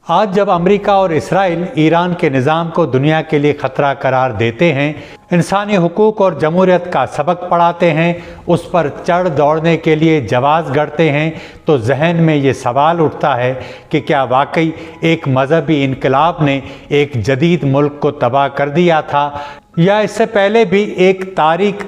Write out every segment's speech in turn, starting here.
آج جب امریکہ اور اسرائیل ایران کے نظام کو دنیا کے لیے خطرہ قرار دیتے ہیں، انسانی حقوق اور جمہوریت کا سبق پڑھاتے ہیں، اس پر چڑھ دوڑنے کے لیے جواز گھڑتے ہیں، تو ذہن میں یہ سوال اٹھتا ہے کہ کیا واقعی ایک مذہبی انقلاب نے ایک جدید ملک کو تباہ کر دیا تھا، یا اس سے پہلے بھی ایک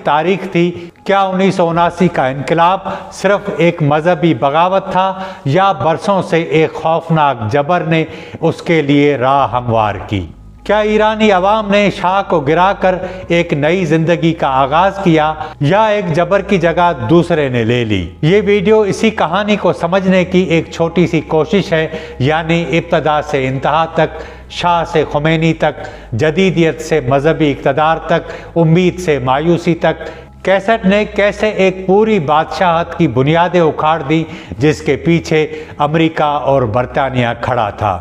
تاریخ تھی؟ کیا 1979 کا انقلاب صرف ایک مذہبی بغاوت تھا، یا برسوں سے ایک خوفناک جبر نے اس کے لیے راہ ہموار کی؟ کیا ایرانی عوام نے شاہ کو گرا کر ایک نئی زندگی کا آغاز کیا، یا ایک جبر کی جگہ دوسرے نے لے لی؟ یہ ویڈیو اسی کہانی کو سمجھنے کی ایک چھوٹی سی کوشش ہے، یعنی ابتدا سے انتہا تک، شاہ سے خمینی تک، جدیدیت سے مذہبی اقتدار تک، امید سے مایوسی تک، کیسٹ نے کیسے ایک پوری بادشاہت کی بنیادیں اکھاڑ دی جس کے پیچھے امریکہ اور برطانیہ کھڑا تھا۔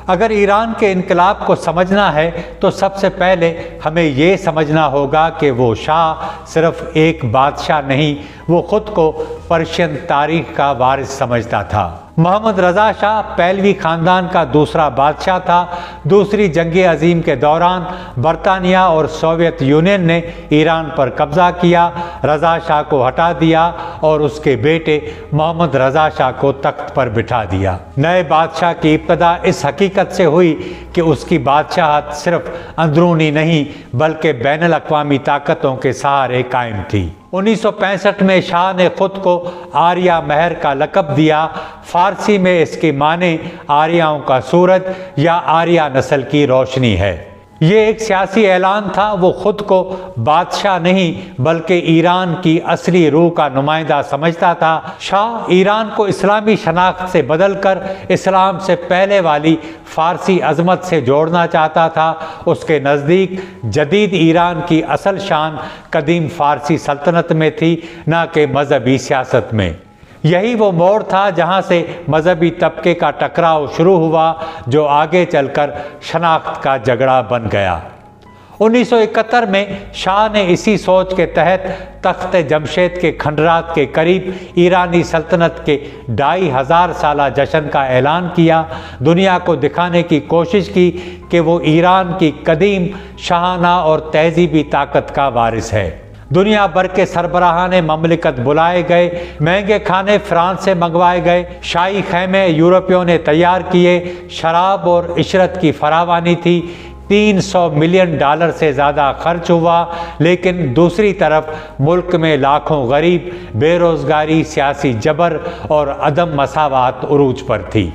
اگر ایران کے انقلاب کو سمجھنا ہے تو سب سے پہلے ہمیں یہ سمجھنا ہوگا کہ وہ شاہ صرف ایک بادشاہ نہیں، وہ خود کو پرشین تاریخ کا وارث سمجھتا تھا۔ محمد رضا شاہ پہلوی خاندان کا دوسرا بادشاہ تھا۔ دوسری جنگ عظیم کے دوران برطانیہ اور سوویت یونین نے ایران پر قبضہ کیا، رضا شاہ کو ہٹا دیا اور اس کے بیٹے محمد رضا شاہ کو تخت پر بٹھا دیا۔ نئے بادشاہ کی ابتدا اس حقیقت سے ہوئی کہ اس کی بادشاہت صرف اندرونی نہیں بلکہ بین الاقوامی طاقتوں کے سہارے قائم تھی۔ 1965 میں شاہ نے خود کو آریہ مہر کا لقب دیا۔ فارسی میں اس کے معنی آریاؤں کا سورج یا آریہ نسل کی روشنی ہے۔ یہ ایک سیاسی اعلان تھا، وہ خود کو بادشاہ نہیں بلکہ ایران کی اصلی روح کا نمائندہ سمجھتا تھا۔ شاہ ایران کو اسلامی شناخت سے بدل کر اسلام سے پہلے والی فارسی عظمت سے جوڑنا چاہتا تھا۔ اس کے نزدیک جدید ایران کی اصل شان قدیم فارسی سلطنت میں تھی، نہ کہ مذہبی سیاست میں۔ یہی وہ موڑ تھا جہاں سے مذہبی طبقے کا ٹکراؤ شروع ہوا، جو آگے چل کر شناخت کا جھگڑا بن گیا۔ 1971 میں شاہ نے اسی سوچ کے تحت تخت جمشید کے کھنڈرات کے قریب ایرانی سلطنت کے 2500 سالہ جشن کا اعلان کیا، دنیا کو دکھانے کی کوشش کی کہ وہ ایران کی قدیم شاہانہ اور تہذیبی طاقت کا وارث ہے۔ دنیا بھر کے سربراہان مملکت بلائے گئے، مہنگے کھانے فرانس سے منگوائے گئے، شاہی خیمے یورپیوں نے تیار کیے، شراب اور عشرت کی فراوانی تھی، $300 ملین سے زیادہ خرچ ہوا، لیکن دوسری طرف ملک میں لاکھوں غریب، بے روزگاری، سیاسی جبر اور عدم مساوات عروج پر تھی۔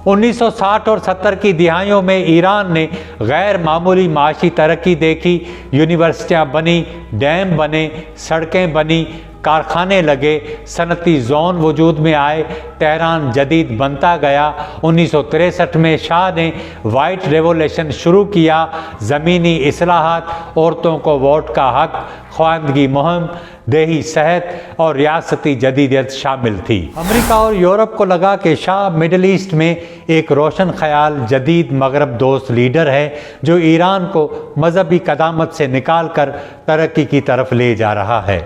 1960 اور 70 کی دہائیوں میں ایران نے غیر معمولی معاشی ترقی دیکھی، یونیورسٹیاں بنی، ڈیم بنے، سڑکیں بنی، کارخانے لگے، صنعتی زون وجود میں آئے، تہران جدید بنتا گیا۔ 1963 میں شاہ نے وائٹ ریولیوشن شروع کیا، زمینی اصلاحات، عورتوں کو ووٹ کا حق، خواندگی مہم، دیہی صحت اور ریاستی جدیدیت شامل تھی۔ امریکہ اور یورپ کو لگا کہ شاہ مڈل ایسٹ میں ایک روشن خیال جدید مغرب دوست لیڈر ہے جو ایران کو مذہبی قدامت سے نکال کر ترقی کی طرف لے جا رہا ہے۔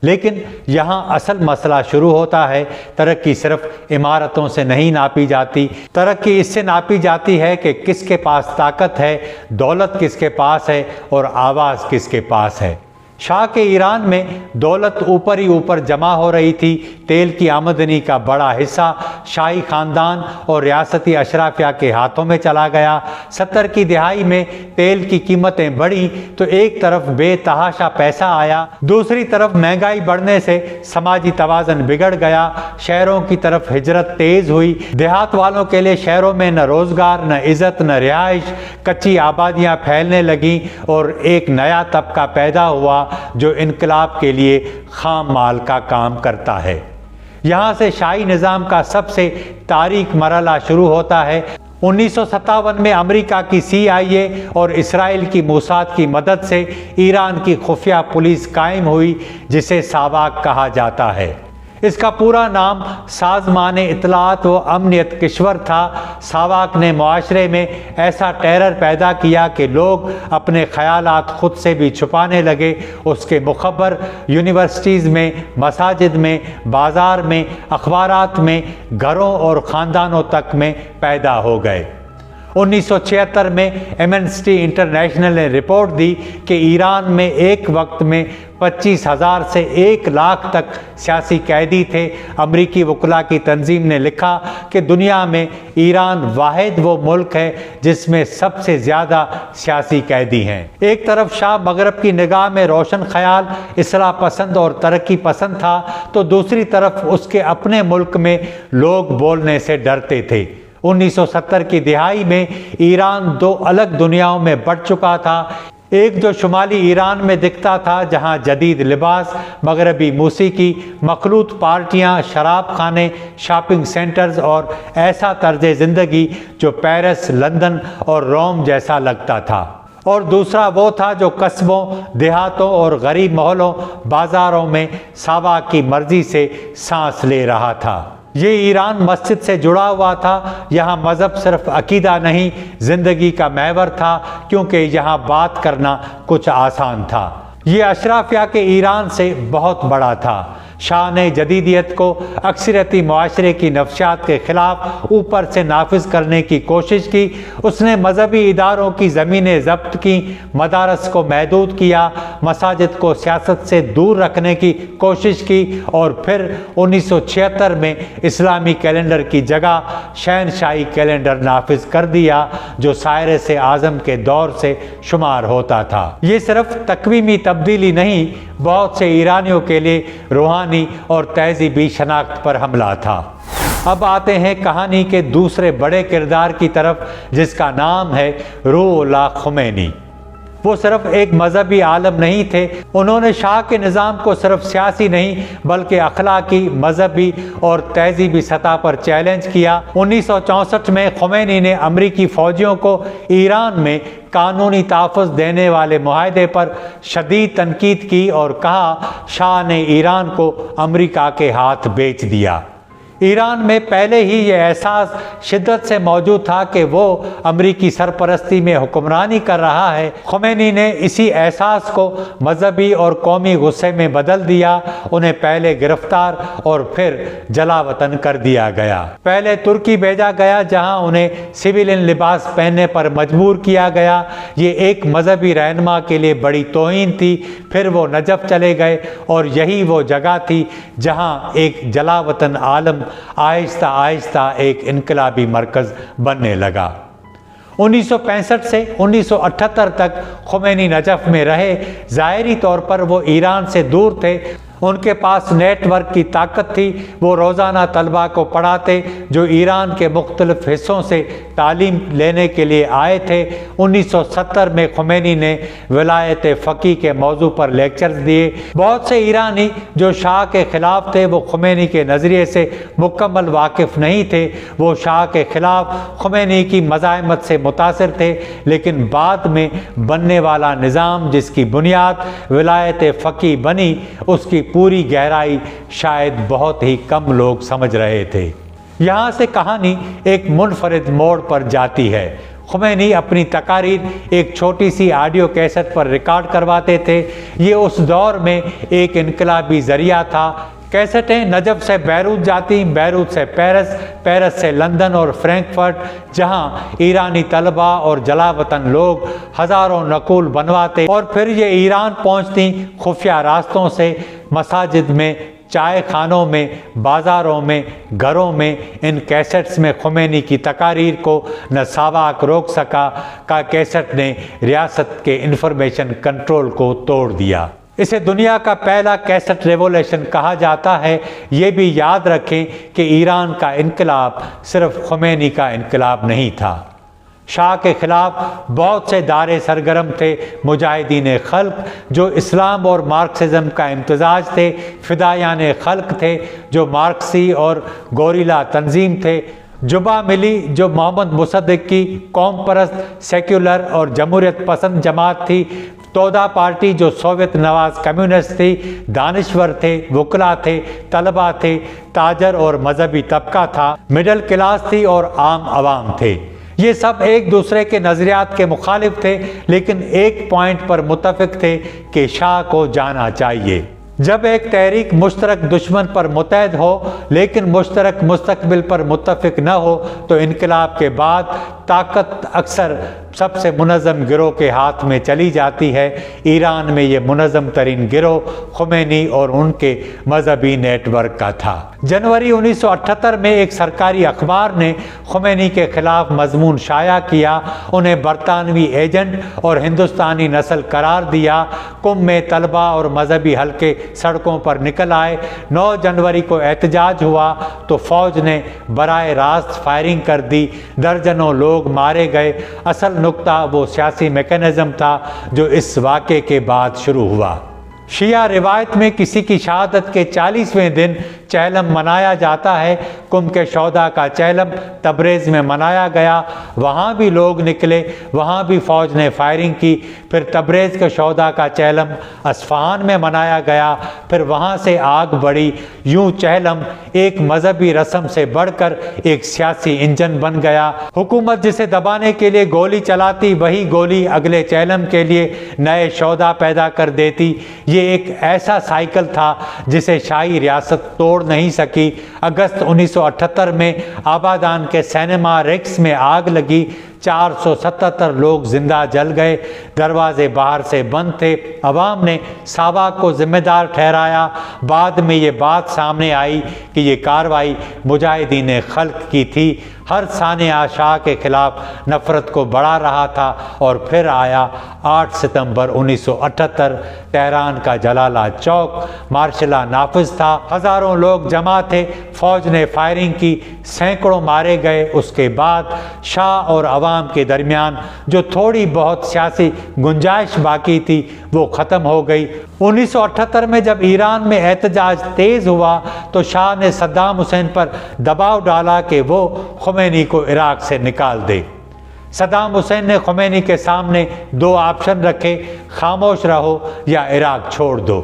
لیکن یہاں اصل مسئلہ شروع ہوتا ہے۔ ترقی صرف عمارتوں سے نہیں ناپی جاتی، ترقی اس سے ناپی جاتی ہے کہ کس کے پاس طاقت ہے، دولت کس کے پاس ہے اور آواز کس کے پاس ہے۔ شاہ کے ایران میں دولت اوپر ہی اوپر جمع ہو رہی تھی، تیل کی آمدنی کا بڑا حصہ شاہی خاندان اور ریاستی اشرافیہ کے ہاتھوں میں چلا گیا۔ 70 کی دہائی میں تیل کی قیمتیں بڑھیں تو ایک طرف بے تحاشا پیسہ آیا، دوسری طرف مہنگائی بڑھنے سے سماجی توازن بگڑ گیا، شہروں کی طرف ہجرت تیز ہوئی، دیہات والوں کے لیے شہروں میں نہ روزگار، نہ عزت، نہ رہائش، کچی آبادیاں پھیلنے لگیں اور ایک نیا طبقہ پیدا ہوا جو انقلاب کے لیے خام مال کا کام کرتا ہے۔ یہاں سے شاہی نظام کا سب سے تاریک مرحلہ شروع ہوتا ہے۔ 1957 میں امریکہ کی CIA اور اسرائیل کی موساد کی مدد سے ایران کی خفیہ پولیس قائم ہوئی جسے ساواک کہا جاتا ہے۔ اس کا پورا نام سازمان اطلاعات و امنیت کشور تھا۔ ساواک نے معاشرے میں ایسا ٹیرر پیدا کیا کہ لوگ اپنے خیالات خود سے بھی چھپانے لگے۔ اس کے مخبر یونیورسٹیز میں، مساجد میں، بازار میں، اخبارات میں، گھروں اور خاندانوں تک میں پیدا ہو گئے۔ 1976 میں ایمنسٹی انٹرنیشنل نے رپورٹ دی کہ ایران میں ایک وقت میں 25,000 سے 1 لاکھ تک سیاسی قیدی تھے۔ امریکی وکلاء کی تنظیم نے لکھا کہ دنیا میں ایران واحد وہ ملک ہے جس میں سب سے زیادہ سیاسی قیدی ہیں۔ ایک طرف شاہ مغرب کی نگاہ میں روشن خیال، اصلاح پسند اور ترقی پسند تھا، تو دوسری طرف اس کے اپنے ملک میں لوگ بولنے سے ڈرتے تھے۔ 1970 کی دہائی میں ایران 2 الگ دنیاؤں میں بٹ چکا تھا۔ ایک جو شمالی ایران میں دکھتا تھا، جہاں جدید لباس، مغربی موسیقی، مخلوط پارٹیاں، شراب خانے، شاپنگ سینٹرز اور ایسا طرز زندگی جو پیرس، لندن اور روم جیسا لگتا تھا، اور دوسرا وہ تھا جو قصبوں، دیہاتوں اور غریب محلوں، بازاروں میں ساوا کی مرضی سے سانس لے رہا تھا۔ یہ ایران مسجد سے جڑا ہوا تھا۔ یہاں مذہب صرف عقیدہ نہیں، زندگی کا محور تھا، کیونکہ یہاں بات کرنا کچھ آسان تھا۔ یہ اشرافیہ کے ایران سے بہت بڑا تھا۔ شاہ نے جدیدیت کو اکثریتی معاشرے کی نفسیات کے خلاف اوپر سے نافذ کرنے کی کوشش کی۔ اس نے مذہبی اداروں کی زمینیں ضبط کی، مدارس کو محدود کیا، مساجد کو سیاست سے دور رکھنے کی کوشش کی، اور پھر 1976 میں اسلامی کیلنڈر کی جگہ شہنشاہی کیلنڈر نافذ کر دیا، جو سائرس اعظم کے دور سے شمار ہوتا تھا۔ یہ صرف تقویمی تبدیلی نہیں، بہت سے ایرانیوں کے لیے روحانی اور تہذیبی شناخت پر حملہ تھا۔ اب آتے ہیں کہانی کے دوسرے بڑے کردار کی طرف، جس کا نام ہے روح اللہ خمینی۔ وہ صرف ایک مذہبی عالم نہیں تھے، انہوں نے شاہ کے نظام کو صرف سیاسی نہیں بلکہ اخلاقی، مذہبی اور تہذیبی سطح پر چیلنج کیا۔ 1964 میں خمینی نے امریکی فوجیوں کو ایران میں قانونی تحفظ دینے والے معاہدے پر شدید تنقید کی اور کہا شاہ نے ایران کو امریکہ کے ہاتھ بیچ دیا۔ ایران میں پہلے ہی یہ احساس شدت سے موجود تھا کہ وہ امریکی سرپرستی میں حکمرانی کر رہا ہے۔ خمینی نے اسی احساس کو مذہبی اور قومی غصے میں بدل دیا۔ انہیں پہلے گرفتار اور پھر جلا وطن کر دیا گیا۔ پہلے ترکی بھیجا گیا، جہاں انہیں سویلین لباس پہننے پر مجبور کیا گیا۔ یہ ایک مذہبی رہنما کے لیے بڑی توہین تھی۔ پھر وہ نجف چلے گئے، اور یہی وہ جگہ تھی جہاں ایک جلا وطن عالم آہستہ آہستہ ایک انقلابی مرکز بننے لگا۔ 1965 سے 1978 تک خمینی نجف میں رہے۔ ظاہری طور پر وہ ایران سے دور تھے، ان کے پاس نیٹ ورک کی طاقت تھی۔ وہ روزانہ طلباء کو پڑھاتے جو ایران کے مختلف حصوں سے تعلیم لینے کے لیے آئے تھے۔ 1970 میں خمینی نے ولایت فقیہ کے موضوع پر لیکچرز دیے۔ بہت سے ایرانی جو شاہ کے خلاف تھے وہ خمینی کے نظریے سے مکمل واقف نہیں تھے۔ وہ شاہ کے خلاف خمینی کی مزاحمت سے متاثر تھے، لیکن بعد میں بننے والا نظام جس کی بنیاد ولایت فقیہ بنی، اس کی پوری گہرائی شاید بہت ہی کم لوگ سمجھ رہے تھے۔ یہاں سے کہانی ایک منفرد موڑ پر جاتی ہے۔ خمینی اپنی تقاریر ایک چھوٹی سی آڈیو کیسٹ پر ریکارڈ کرواتے تھے۔ یہ اس دور میں ایک انقلابی ذریعہ تھا۔ کیسٹیں نجف سے بیروت جاتی، بیروت سے پیرس، پیرس سے لندن اور فرینکفرٹ، جہاں ایرانی طلباء اور جلا وطن لوگ ہزاروں نقول بنواتے، اور پھر یہ ایران پہنچتی خفیہ راستوں سے، مساجد میں، چائے خانوں میں، بازاروں میں، گھروں میں۔ ان کیسٹس میں خمینی کی تقاریر کو نہ ساواک روک سکا کہ کیسٹ نے ریاست کے انفارمیشن کنٹرول کو توڑ دیا۔ اسے دنیا کا پہلا کیسٹ ریولیوشن کہا جاتا ہے۔ یہ بھی یاد رکھیں کہ ایران کا انقلاب صرف خمینی کا انقلاب نہیں تھا۔ شاہ کے خلاف بہت سے دارے سرگرم تھے، مجاہدین خلق جو اسلام اور مارکسزم کا امتزاج تھے، فدایان خلق تھے جو مارکسی اور گوریلا تنظیم تھے، جبہ ملی جو محمد مصدق کی قوم پرست، سیکولر اور جمہوریت پسند جماعت تھی، تودا پارٹی جو سوویت نواز کمیونسٹ تھی، دانشور تھے، وکلا تھے، طلباء تھے، تاجر اور مذہبی طبقہ تھا، مڈل کلاس تھی اور عام عوام تھے۔ یہ سب ایک دوسرے کے نظریات کے مخالف تھے، لیکن ایک پوائنٹ پر متفق تھے کہ شاہ کو جانا چاہیے۔ جب ایک تحریک مشترک دشمن پر متحد ہو لیکن مشترک مستقبل پر متفق نہ ہو تو انقلاب کے بعد طاقت اکثر سب سے منظم گروہ کے ہاتھ میں چلی جاتی ہے۔ ایران میں یہ منظم ترین گروہ خمینی اور ان کے مذہبی نیٹ ورک کا تھا۔ جنوری 1978 میں ایک سرکاری اخبار نے خمینی کے خلاف مضمون شائع کیا، انہیں برطانوی ایجنٹ اور ہندوستانی نسل قرار دیا۔ قم میں طلبہ اور مذہبی حلقے سڑکوں پر نکل آئے۔ 9 جنوری کو احتجاج ہوا تو فوج نے براہ راست فائرنگ کر دی، درجنوں لوگ مارے گئے۔ اصل نقطہ وہ سیاسی میکانزم تھا جو اس واقعے کے بعد شروع ہوا۔ شیعہ روایت میں کسی کی شہادت کے 40ویں دن چہلم منایا جاتا ہے۔ قم کے شہداء کا چہلم تبریز میں منایا گیا، وہاں بھی لوگ نکلے، وہاں بھی فوج نے فائرنگ کی۔ پھر تبریز کے شہداء کا چہلم اصفہان میں منایا گیا، پھر وہاں سے آگ بڑھی۔ یوں چہلم ایک مذہبی رسم سے بڑھ کر ایک سیاسی انجن بن گیا۔ حکومت جسے دبانے کے لیے گولی چلاتی، وہی گولی اگلے چہلم کے لیے نئے شہداء پیدا کر دیتی۔ یہ ایک ایسا سائیکل تھا جسے شاہی ریاست توڑ نہیں سکی۔ اگست 1978 میں آبادان کے سینما ریکس میں آگ لگی، 477 لوگ زندہ جل گئے، دروازے باہر سے بند تھے۔ عوام نے ساواک کو ذمہ دار ٹھہرایا۔ بعد میں یہ بات سامنے آئی کہ یہ کارروائی مجاہدین خلق کی تھی۔ ہر سانحہ شاہ کے خلاف نفرت کو بڑھا رہا تھا۔ اور پھر آیا 8 ستمبر 1978، تہران کا جلالہ چوک مارشلہ نافذ تھا، ہزاروں لوگ جمع تھے، فوج نے فائرنگ کی، سینکڑوں مارے گئے۔ اس کے بعد شاہ اور عوام کے درمیان جو تھوڑی بہت سیاسی گنجائش باقی تھی وہ ختم ہو گئی۔ 1978 میں جب ایران میں احتجاج تیز ہوا تو شاہ نے صدام حسین پر دباؤ ڈالا کہ وہ خمینی کو عراق سے نکال دے۔ صدام حسین نے خمینی کے سامنے 2 آپشن رکھے، خاموش رہو یا عراق چھوڑ دو۔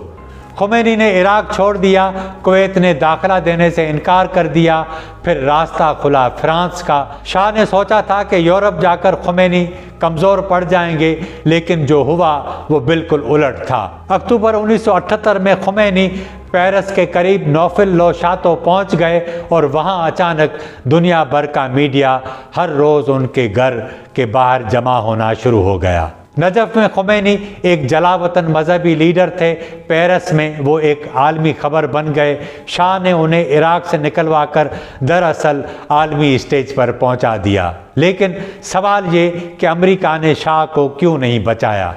خمینی نے عراق چھوڑ دیا، کویت نے داخلہ دینے سے انکار کر دیا، پھر راستہ کھلا فرانس کا۔ شاہ نے سوچا تھا کہ یورپ جا کر خمینی کمزور پڑ جائیں گے، لیکن جو ہوا وہ بالکل الٹ تھا۔ اکتوبر 1978 میں خمینی پیرس کے قریب نوفل لو شاتو پہنچ گئے اور وہاں اچانک دنیا بھر کا میڈیا ہر روز ان کے گھر کے باہر جمع ہونا شروع ہو گیا۔ نجف میں خمینی ایک جلاوطن مذہبی لیڈر تھے، پیرس میں وہ ایک عالمی خبر بن گئے۔ شاہ نے انہیں عراق سے نکلوا کر دراصل عالمی اسٹیج پر پہنچا دیا۔ لیکن سوال یہ کہ امریکہ نے شاہ کو کیوں نہیں بچایا؟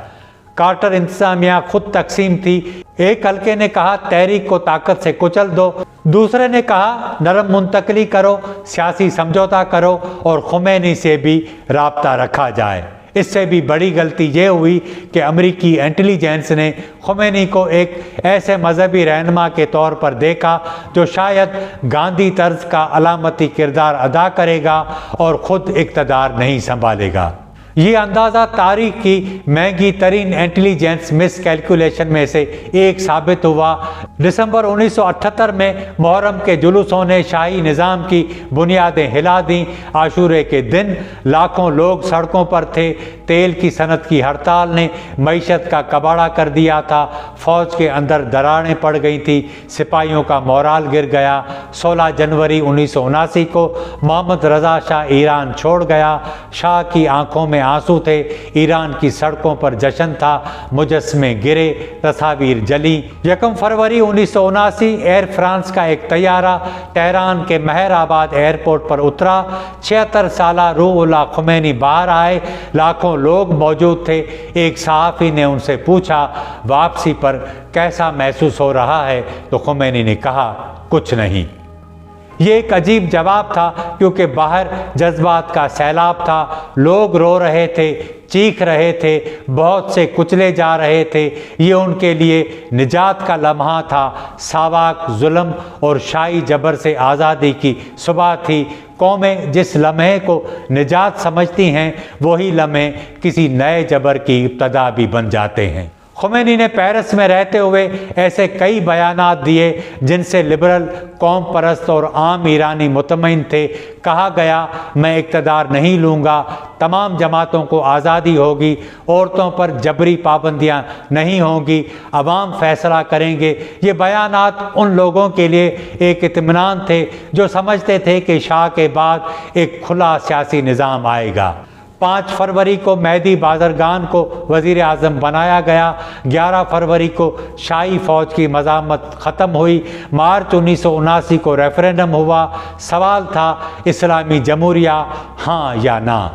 کارٹر انتظامیہ خود تقسیم تھی۔ ایک حلقے نے کہا تحریک کو طاقت سے کچل دو، دوسرے نے کہا نرم منتقلی کرو، سیاسی سمجھوتا کرو اور خمینی سے بھی رابطہ رکھا جائے۔ اس سے بھی بڑی غلطی یہ ہوئی کہ امریکی انٹیلیجنس نے خمینی کو ایک ایسے مذہبی رہنما کے طور پر دیکھا جو شاید گاندھی طرز کا علامتی کردار ادا کرے گا اور خود اقتدار نہیں سنبھالے گا۔ یہ اندازہ تاریخ کی مہنگی ترین انٹیلیجنس مس کیلکولیشن میں سے ایک ثابت ہوا۔ دسمبر 1978 میں محرم کے جلوسوں نے شاہی نظام کی بنیادیں ہلا دیں۔ عاشورے کے دن لاکھوں لوگ سڑکوں پر تھے۔ تیل کی صنعت کی ہڑتال نے معیشت کا کباڑہ کر دیا تھا۔ فوج کے اندر دراڑیں پڑ گئی تھیں، سپاہیوں کا مورال گر گیا۔ 16 جنوری 1979 کو محمد رضا شاہ ایران چھوڑ گیا۔ شاہ کی آنکھوں میں آنسو تھے، ایران کی سڑکوں پر جشن تھا، مجسمے گرے، تصاویر جلی۔ 1 فروری 1979 ایئر فرانس کا ایک طیارہ تہران کے مہر آباد ایئرپورٹ پر اترا۔ 76 سالہ روح اللہ خمینی باہر آئے، لاکھوں لوگ موجود تھے۔ ایک صحافی نے ان سے پوچھا واپسی پر کیسا محسوس ہو رہا ہے تو خمینی نے کہا کچھ نہیں۔ یہ ایک عجیب جواب تھا کیونکہ باہر جذبات کا سیلاب تھا، لوگ رو رہے تھے، چیخ رہے تھے، بہت سے کچلے جا رہے تھے۔ یہ ان کے لیے نجات کا لمحہ تھا۔ ساواک ظلم اور شاہی جبر سے آزادی کی صبح تھی۔ قومیں جس لمحے کو نجات سمجھتی ہیں وہی لمحے کسی نئے جبر کی ابتدا بھی بن جاتے ہیں۔ خمینی نے پیرس میں رہتے ہوئے ایسے کئی بیانات دیے جن سے لبرل، قوم پرست اور عام ایرانی مطمئن تھے۔ کہا گیا، میں اقتدار نہیں لوں گا، تمام جماعتوں کو آزادی ہوگی، عورتوں پر جبری پابندیاں نہیں ہوں گی، عوام فیصلہ کریں گے۔ یہ بیانات ان لوگوں کے لیے ایک اطمینان تھے جو سمجھتے تھے کہ شاہ کے بعد ایک کھلا سیاسی نظام آئے گا۔ 5 فروری کو مہدی بازرگان کو وزیر اعظم بنایا گیا۔ 11 فروری کو شاہی فوج کی مزاحمت ختم ہوئی۔ مارچ 1979 کو ریفرینڈم ہوا۔ سوال تھا اسلامی جمہوریہ ہاں یا نہ۔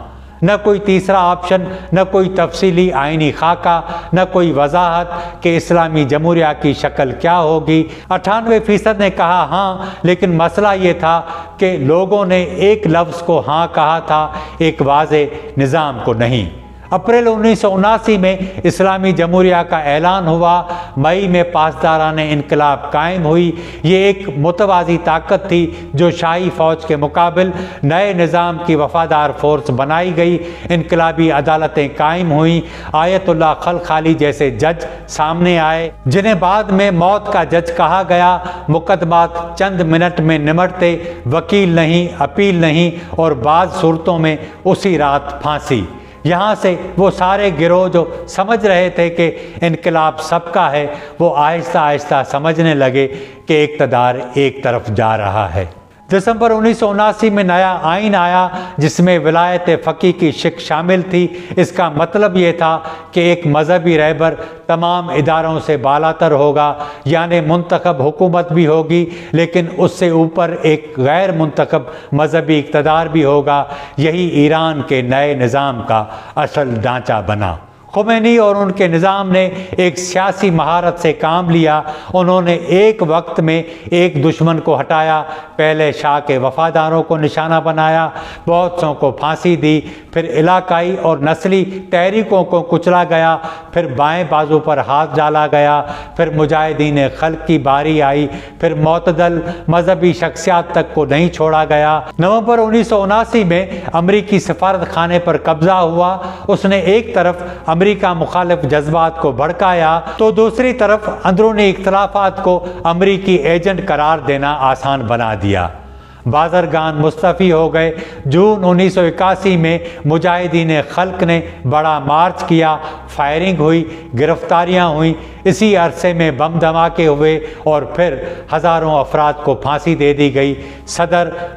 نہ کوئی تیسرا آپشن، نہ کوئی تفصیلی آئینی خاکہ، نہ کوئی وضاحت کہ اسلامی جمہوریہ کی شکل کیا ہوگی۔ 98% نے کہا ہاں، لیکن مسئلہ یہ تھا کہ لوگوں نے ایک لفظ کو ہاں کہا تھا، ایک واضح نظام کو نہیں۔ اپریل 1979 میں اسلامی جمہوریہ کا اعلان ہوا۔ مئی میں پاسدارانہ انقلاب قائم ہوئی۔ یہ ایک متوازی طاقت تھی جو شاہی فوج کے مقابل نئے نظام کی وفادار فورس بنائی گئی۔ انقلابی عدالتیں قائم ہوئیں۔ آیت اللہ خلخالی جیسے جج سامنے آئے جنہیں بعد میں موت کا جج کہا گیا۔ مقدمات چند منٹ میں نمٹتے، وکیل نہیں، اپیل نہیں، اور بعض صورتوں میں اسی رات پھانسی۔ یہاں سے وہ سارے گروہ جو سمجھ رہے تھے کہ انقلاب سب کا ہے، وہ آہستہ آہستہ سمجھنے لگے کہ اقتدار ایک طرف جا رہا ہے۔ دسمبر 1979 میں نیا آئین آیا جس میں ولایت فقیہ کی شق شامل تھی۔ اس کا مطلب یہ تھا کہ ایک مذہبی رہبر تمام اداروں سے بالاتر ہوگا، یعنی منتخب حکومت بھی ہوگی لیکن اس سے اوپر ایک غیر منتخب مذہبی اقتدار بھی ہوگا۔ یہی ایران کے نئے نظام کا اصل ڈھانچہ بنا۔ خمینی اور ان کے نظام نے ایک سیاسی مہارت سے کام لیا۔ انہوں نے ایک وقت میں ایک دشمن کو ہٹایا۔ پہلے شاہ کے وفاداروں کو نشانہ بنایا، بہت سوں کو پھانسی دی، پھر علاقائی اور نسلی تحریکوں کو کچلا گیا، پھر بائیں بازو پر ہاتھ ڈالا گیا، پھر مجاہدین خلق کی باری آئی، پھر معتدل مذہبی شخصیات تک کو نہیں چھوڑا گیا۔ نومبر 1979 میں امریکی سفارت خانے پر قبضہ ہوا۔ اس نے ایک طرف امریکہ مخالف جذبات کو بھڑکایا تو دوسری طرف اندرونی اختلافات کو امریکی ایجنٹ قرار دینا آسان بنا دیا۔ بازرگان مستعفی ہو گئے۔ جون 1981 میں مجاہدین خلق نے بڑا مارچ کیا، فائرنگ ہوئی، گرفتاریاں ہوئیں۔ اسی عرصے میں بم دھماکے ہوئے اور پھر ہزاروں افراد کو پھانسی دے دی گئی۔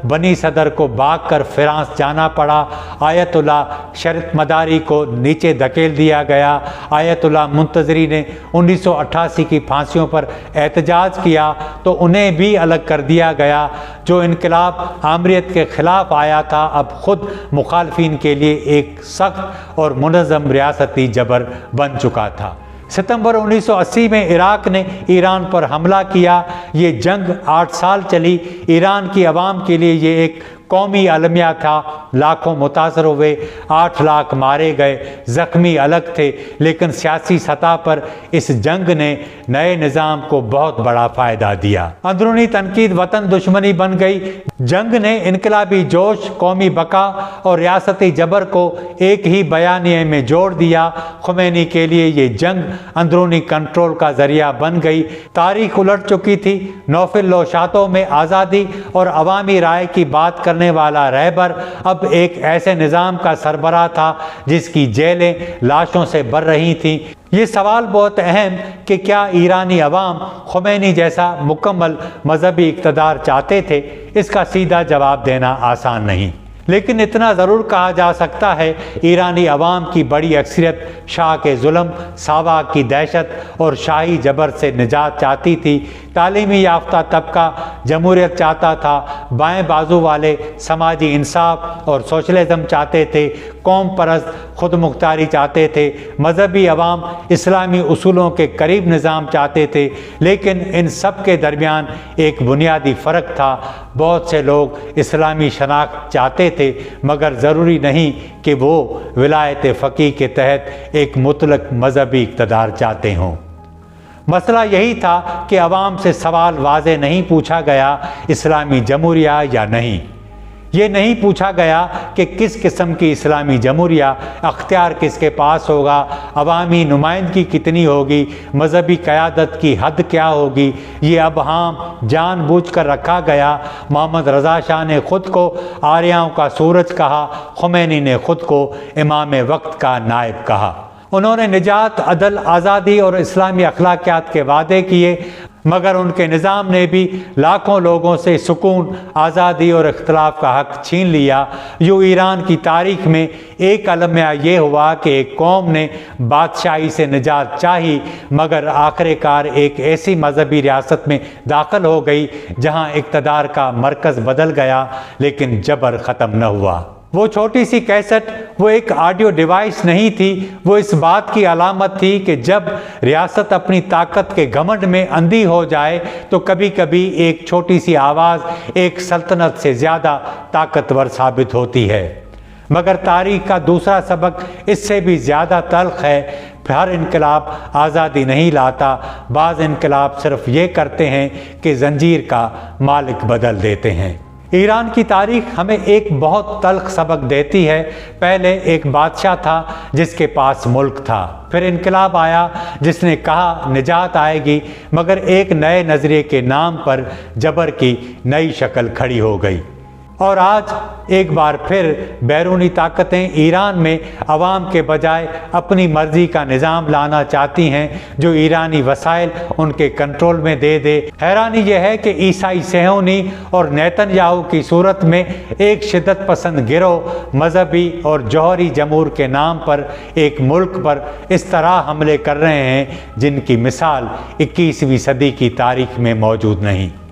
بنی صدر کو بھاگ کر فرانس جانا پڑا۔ آیت اللہ شرط مداری کو نیچے دھکیل دیا گیا۔ آیت اللہ منتظری نے 1988 کی پھانسیوں پر احتجاج کیا تو انہیں بھی الگ کر دیا گیا۔ جو انقلاب آمریت کے خلاف آیا تھا اب خود مخالفین کے لیے ایک سخت اور منظم ریاستی جبر بن چکا تھا۔ ستمبر 1980 میں عراق نے ایران پر حملہ کیا۔ یہ جنگ 8 سال چلی۔ ایران کی عوام کے لیے یہ ایک قومی المیہ تھا۔ لاکھوں متاثر ہوئے، 8 لاکھ مارے گئے، زخمی الگ تھے، لیکن سیاسی سطح پر اس جنگ نے نئے نظام کو بہت بڑا فائدہ دیا۔ اندرونی تنقید وطن دشمنی بن گئی۔ جنگ نے انقلابی جوش، قومی بقا اور ریاستی جبر کو ایک ہی بیانیے میں جوڑ دیا۔ خمینی کے لیے یہ جنگ اندرونی کنٹرول کا ذریعہ بن گئی۔ تاریخ الٹ چکی تھی۔ نوفل لوشاتوں میں آزادی اور عوامی رائے کی بات کرنے والا رہبر اب ایک ایسے نظام کا سربراہ تھا جس کی جیلیں لاشوں سے بھر رہی تھیں۔ یہ سوال بہت اہم کہ کیا ایرانی عوام خمینی جیسا مکمل مذہبی اقتدار چاہتے تھے؟ اس کا سیدھا جواب دینا آسان نہیں، لیکن اتنا ضرور کہا جا سکتا ہے ایرانی عوام کی بڑی اکثریت شاہ کے ظلم، ساواک کی دہشت اور شاہی جبر سے نجات چاہتی تھی۔ تعلیمی یافتہ طبقہ جمہوریت چاہتا تھا، بائیں بازو والے سماجی انصاف اور سوشلزم چاہتے تھے، قوم پرست خود مختاری چاہتے تھے، مذہبی عوام اسلامی اصولوں کے قریب نظام چاہتے تھے۔ لیکن ان سب کے درمیان ایک بنیادی فرق تھا۔ بہت سے لوگ اسلامی شناخت چاہتے تھے مگر ضروری نہیں کہ وہ ولایت فقیہ کے تحت ایک مطلق مذہبی اقتدار چاہتے ہوں۔ مسئلہ یہی تھا کہ عوام سے سوال واضح نہیں پوچھا گیا، اسلامی جمہوریہ یا نہیں۔ یہ نہیں پوچھا گیا کہ کس قسم کی اسلامی جمہوریہ اختیار کس کے پاس ہوگا، عوامی نمائندگی کتنی ہوگی، مذہبی قیادت کی حد کیا ہوگی۔ یہ ابہام جان بوجھ کر رکھا گیا۔ محمد رضا شاہ نے خود کو آریاؤں کا سورج کہا، خمینی نے خود کو امام وقت کا نائب کہا۔ انہوں نے نجات، عدل، آزادی اور اسلامی اخلاقیات کے وعدے کیے، مگر ان کے نظام نے بھی لاکھوں لوگوں سے سکون، آزادی اور اختلاف کا حق چھین لیا۔ یوں ایران کی تاریخ میں ایک المیہ یہ ہوا کہ ایک قوم نے بادشاہی سے نجات چاہی، مگر آخر کار ایک ایسی مذہبی ریاست میں داخل ہو گئی جہاں اقتدار کا مرکز بدل گیا لیکن جبر ختم نہ ہوا۔ وہ چھوٹی سی کیسٹ، وہ ایک آڈیو ڈیوائس نہیں تھی، وہ اس بات کی علامت تھی کہ جب ریاست اپنی طاقت کے گھمنڈ میں اندھی ہو جائے تو کبھی کبھی ایک چھوٹی سی آواز ایک سلطنت سے زیادہ طاقتور ثابت ہوتی ہے۔ مگر تاریخ کا دوسرا سبق اس سے بھی زیادہ تلخ ہے۔ ہر انقلاب آزادی نہیں لاتا، بعض انقلاب صرف یہ کرتے ہیں کہ زنجیر کا مالک بدل دیتے ہیں۔ ایران کی تاریخ ہمیں ایک بہت تلخ سبق دیتی ہے۔ پہلے ایک بادشاہ تھا جس کے پاس ملک تھا، پھر انقلاب آیا جس نے کہا نجات آئے گی، مگر ایک نئے نظریے کے نام پر جبر کی نئی شکل کھڑی ہو گئی۔ اور آج ایک بار پھر بیرونی طاقتیں ایران میں عوام کے بجائے اپنی مرضی کا نظام لانا چاہتی ہیں جو ایرانی وسائل ان کے کنٹرول میں دے دے۔ حیرانی یہ ہے کہ عیسائی صہیونی اور نیتن یاہو کی صورت میں ایک شدت پسند گروہ مذہبی اور جوہری جمہور کے نام پر ایک ملک پر اس طرح حملے کر رہے ہیں جن کی مثال 21ویں صدی کی تاریخ میں موجود نہیں۔